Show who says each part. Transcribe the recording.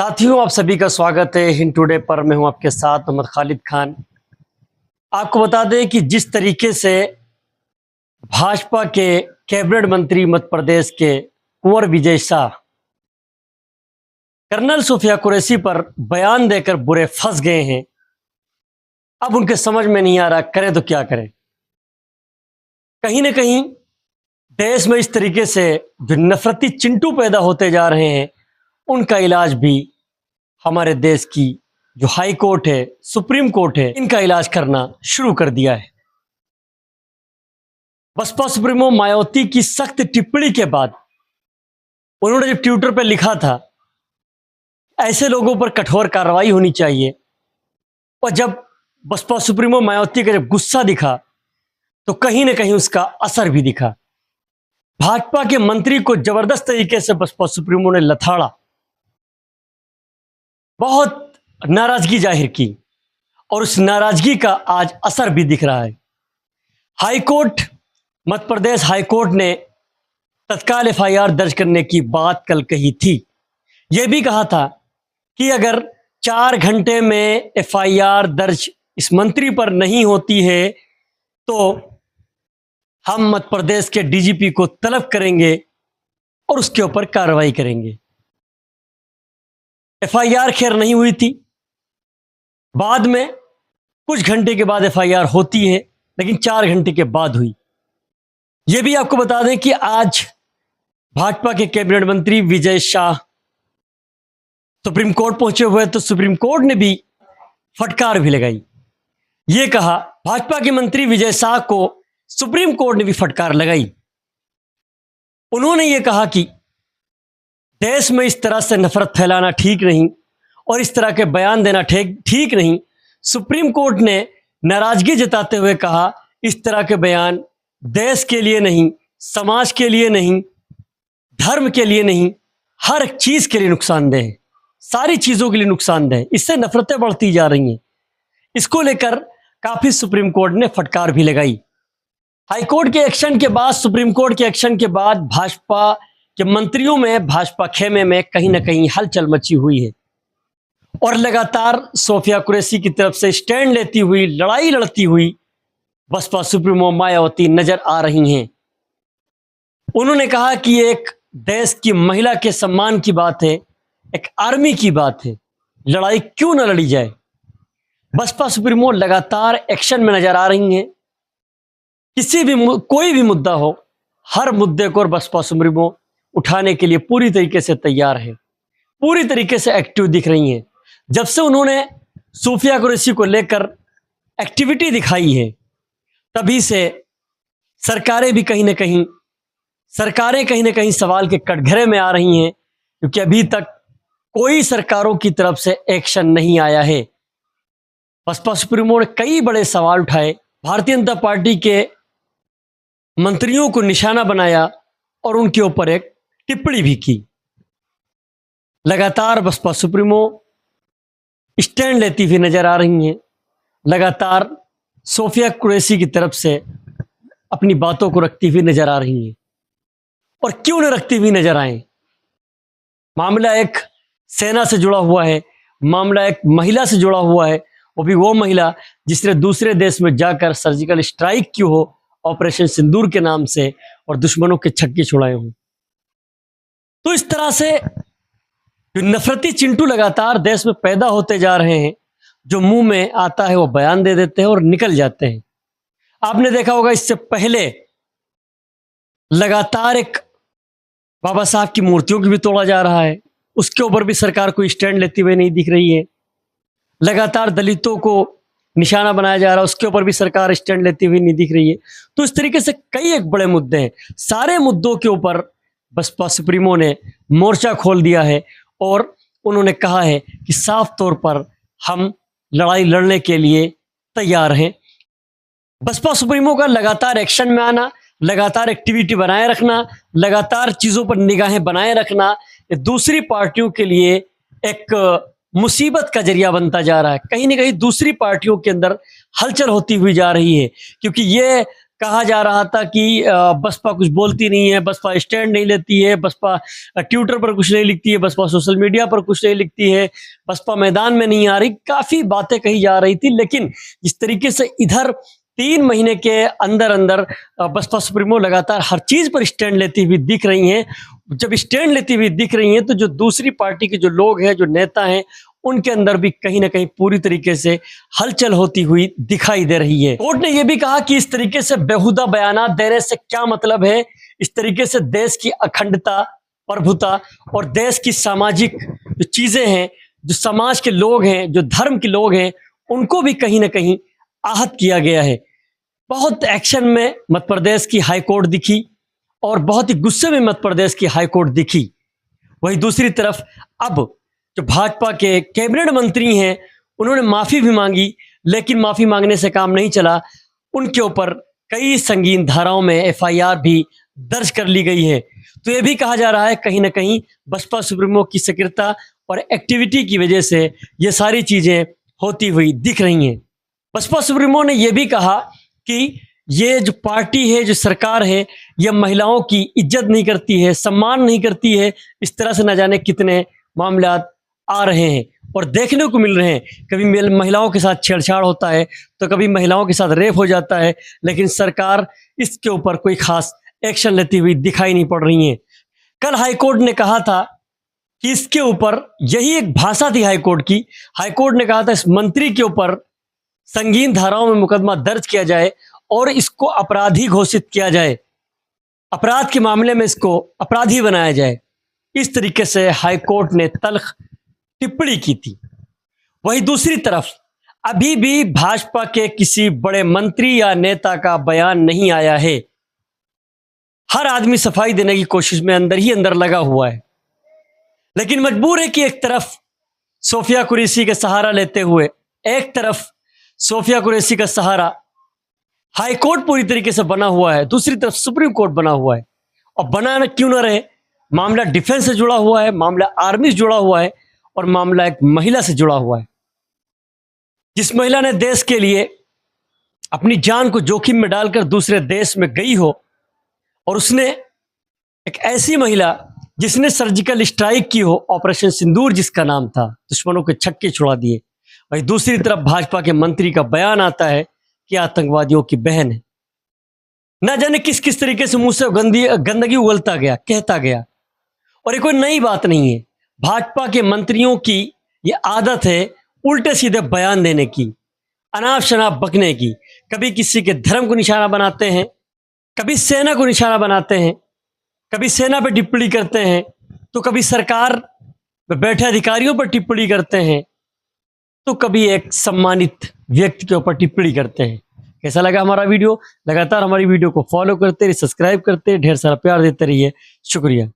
Speaker 1: साथियों, आप सभी का स्वागत है हिंद टुडे पर। मैं हूं आपके साथ मोहम्मद खालिद खान। आपको बता दें कि जिस तरीके से भाजपा के कैबिनेट मंत्री मध्य प्रदेश के कुंवर विजय शाह कर्नल सूफिया कुरैशी पर बयान देकर बुरे फंस गए हैं, अब उनके समझ में नहीं आ रहा करें तो क्या करें। कहीं ना कहीं देश में इस तरीके से जो नफरती चिंटू पैदा होते जा रहे हैं, उनका इलाज भी हमारे देश की जो हाई कोर्ट है, सुप्रीम कोर्ट है, इनका इलाज करना शुरू कर दिया है। बसपा सुप्रीमो मायावती की सख्त टिप्पणी के बाद उन्होंने जब ट्विटर पर लिखा था ऐसे लोगों पर कठोर कार्रवाई होनी चाहिए, और जब बसपा सुप्रीमो मायावती का जब गुस्सा दिखा तो कहीं ना कहीं उसका असर भी दिखा। भाजपा के मंत्री को जबरदस्त तरीके से बसपा सुप्रीमो ने लथाड़ा, बहुत नाराजगी जाहिर की, और उस नाराजगी का आज असर भी दिख रहा है। हाईकोर्ट, मध्य प्रदेश हाईकोर्ट ने तत्काल एफआईआर दर्ज करने की बात कल कही थी। यह भी कहा था कि अगर 4 घंटे में एफआईआर दर्ज इस मंत्री पर नहीं होती है तो हम मध्य प्रदेश के डीजीपी को तलब करेंगे और उसके ऊपर कार्रवाई करेंगे। एफआईआर खैर नहीं हुई थी, बाद में कुछ घंटे के बाद एफआईआर होती है, लेकिन 4 घंटे के बाद हुई। यह भी आपको बता दें कि आज भाजपा के कैबिनेट मंत्री विजय शाह सुप्रीम कोर्ट पहुंचे हुए, तो सुप्रीम कोर्ट ने भी फटकार भी लगाई। यह कहा, भाजपा के मंत्री विजय शाह को सुप्रीम कोर्ट ने भी फटकार लगाई। उन्होंने यह कहा कि देश में इस तरह से नफरत फैलाना ठीक नहीं और इस तरह के बयान देना ठीक नहीं। सुप्रीम कोर्ट ने नाराजगी जताते हुए कहा, इस तरह के बयान देश के लिए नहीं, समाज के लिए नहीं, धर्म के लिए नहीं, हर एक चीज के लिए नुकसानदेह है, सारी चीजों के लिए नुकसानदेह है। इससे नफरतें बढ़ती जा रही हैं। इसको लेकर काफी सुप्रीम कोर्ट ने फटकार भी लगाई। हाईकोर्ट के एक्शन के बाद, सुप्रीम कोर्ट के एक्शन के बाद भाजपा के मंत्रियों में, भाजपा खेमे में कहीं ना कहीं हलचल मची हुई है, और लगातार सूफिया कुरैशी की तरफ से स्टैंड लेती हुई, लड़ाई लड़ती हुई बसपा सुप्रीमो मायावती नजर आ रही हैं। उन्होंने कहा कि एक देश की महिला के सम्मान की बात है, एक आर्मी की बात है, लड़ाई क्यों न लड़ी जाए। बसपा सुप्रीमो लगातार एक्शन में नजर आ रही हैं। कोई भी मुद्दा हो, हर मुद्दे को बसपा सुप्रीमो उठाने के लिए पूरी तरीके से तैयार है, पूरी तरीके से एक्टिव दिख रही हैं। जब से उन्होंने सूफिया कुरैशी को लेकर एक्टिविटी दिखाई है, तभी से सरकारें कहीं ना कहीं सवाल के कटघरे में आ रही हैं, क्योंकि अभी तक कोई सरकारों की तरफ से एक्शन नहीं आया है। बसपा सुप्रीमो ने कई बड़े सवाल उठाए, भारतीय जनता पार्टी के मंत्रियों को निशाना बनाया और उनके ऊपर एक टिप्पणी भी की। लगातार बसपा सुप्रीमो स्टैंड लेती हुई नजर आ रही हैं, लगातार सूफिया कुरैशी की तरफ से अपनी बातों को रखती हुई नजर आ रही हैं। और क्यों न रखती हुई नजर आए, मामला एक सेना से जुड़ा हुआ है, मामला एक महिला से जुड़ा हुआ है, वो भी वो महिला जिसने दूसरे देश में जाकर सर्जिकल स्ट्राइक की हो ऑपरेशन सिंदूर के नाम से, और दुश्मनों के छक्के छुड़ाए हों। तो इस तरह से जो नफरती चिंटू लगातार देश में पैदा होते जा रहे हैं, जो मुंह में आता है वो बयान दे देते हैं और निकल जाते हैं। आपने देखा होगा, इससे पहले लगातार एक बाबा साहब की मूर्तियों की भी तोड़ा जा रहा है, उसके ऊपर भी सरकार कोई स्टैंड लेती हुई नहीं दिख रही है। लगातार दलितों को निशाना बनाया जा रहा है, उसके ऊपर भी सरकार स्टैंड लेती हुई नहीं दिख रही है। तो इस तरीके से कई एक बड़े मुद्दे हैं, सारे मुद्दों के ऊपर बसपा सुप्रीमो ने मोर्चा खोल दिया है, और उन्होंने कहा है कि साफ तौर पर हम लड़ाई लड़ने के लिए तैयार हैं। बसपा सुप्रीमो का लगातार एक्शन में आना, लगातार एक्टिविटी बनाए रखना, लगातार चीजों पर निगाहें बनाए रखना, ये दूसरी पार्टियों के लिए एक मुसीबत का जरिया बनता जा रहा है। कहीं ना कहीं दूसरी पार्टियों के अंदर हलचल होती हुई जा रही है, क्योंकि ये कहा जा रहा था कि बसपा कुछ बोलती नहीं है, बसपा स्टैंड नहीं लेती है, बसपा ट्विटर पर कुछ नहीं लिखती है, बसपा सोशल मीडिया पर कुछ नहीं लिखती है, बसपा मैदान में नहीं आ रही, काफ़ी बातें कही जा रही थी। लेकिन जिस तरीके से इधर 3 महीने के अंदर अंदर बसपा सुप्रीमो लगातार हर चीज़ पर स्टैंड लेती हुई दिख रही हैं, जब स्टैंड लेती हुई दिख रही हैं तो जो दूसरी पार्टी के जो लोग हैं, जो नेता हैं, उनके अंदर भी कहीं ना कहीं पूरी तरीके से हलचल होती हुई दिखाई दे रही है। कोर्ट ने यह भी कहा कि इस तरीके से बेहुदा बयानात देने से क्या मतलब है, इस तरीके से देश की अखंडता, प्रभुता और देश की सामाजिक जो चीजें हैं, जो समाज के लोग हैं, जो धर्म के लोग हैं, उनको भी कहीं ना कहीं आहत किया गया है। बहुत एक्शन में मध्य प्रदेश की हाईकोर्ट दिखी और बहुत ही गुस्से में मध्य प्रदेश की हाईकोर्ट दिखी। वहीं दूसरी तरफ अब जो भाजपा के कैबिनेट मंत्री हैं, उन्होंने माफी भी मांगी, लेकिन माफी मांगने से काम नहीं चला। उनके ऊपर कई संगीन धाराओं में एफआईआर भी दर्ज कर ली गई है। तो यह भी कहा जा रहा है कहीं ना कहीं बसपा सुप्रीमो की सक्रियता और एक्टिविटी की वजह से ये सारी चीजें होती हुई दिख रही हैं। बसपा सुप्रीमो ने यह भी कहा कि ये जो पार्टी है, जो सरकार है, यह महिलाओं की इज्जत नहीं करती है, सम्मान नहीं करती है। इस तरह से न जाने कितने मामला आ रहे हैं और देखने को मिल रहे हैं। कभी महिलाओं के साथ छेड़छाड़ होता है तो कभी महिलाओं के साथ रेप हो जाता है, लेकिन सरकार इसके ऊपर कोई खास एक्शन लेती हुई दिखाई नहीं पड़ रही है। कल हाईकोर्ट ने कहा था कि इसके ऊपर, यही एक भाषा थी हाईकोर्ट की, हाईकोर्ट ने कहा था इस मंत्री के ऊपर संगीन धाराओं में मुकदमा दर्ज किया जाए और इसको अपराधी घोषित किया जाए, अपराध के मामले में इसको अपराधी बनाया जाए। इस तरीके से हाईकोर्ट ने तल्ख टिप्पणी की थी। वहीं दूसरी तरफ अभी भी भाजपा के किसी बड़े मंत्री या नेता का बयान नहीं आया है। हर आदमी सफाई देने की कोशिश में अंदर ही अंदर लगा हुआ है, लेकिन मजबूर है कि एक तरफ सोफिया कुरैशी का सहारा लेते हुए, एक तरफ सोफिया कुरैशी का सहारा हाईकोर्ट पूरी तरीके से बना हुआ है, दूसरी तरफ सुप्रीम कोर्ट बना हुआ है। और बना क्यों ना रहे, मामला डिफेंस से जुड़ा हुआ है, मामला आर्मी से जुड़ा हुआ है और मामला एक महिला से जुड़ा हुआ है, जिस महिला ने देश के लिए अपनी जान को जोखिम में डालकर दूसरे देश में गई हो, और उसने एक ऐसी महिला जिसने सर्जिकल स्ट्राइक की हो, ऑपरेशन सिंदूर जिसका नाम था, दुश्मनों के छक्के छुड़ा दिए। वहीं दूसरी तरफ भाजपा के मंत्री का बयान आता है कि आतंकवादियों की बहन है। न जाने किस किस तरीके से मुंह से गंदगी उगलता गया, कहता गया। और ये कोई नई बात नहीं है, भाजपा के मंत्रियों की ये आदत है उल्टे सीधे बयान देने की, अनाप शनाप बकने की। कभी किसी के धर्म को निशाना बनाते हैं, कभी सेना को निशाना बनाते हैं, कभी सेना पर टिप्पणी करते हैं, तो कभी सरकार में बैठे अधिकारियों पर टिप्पणी करते हैं, तो कभी एक सम्मानित व्यक्ति के ऊपर टिप्पणी करते हैं। कैसा लगा हमारा वीडियो? लगातार हमारी वीडियो को फॉलो करते रहिए, सब्सक्राइब करते, ढेर सारा प्यार देते रहिए। शुक्रिया।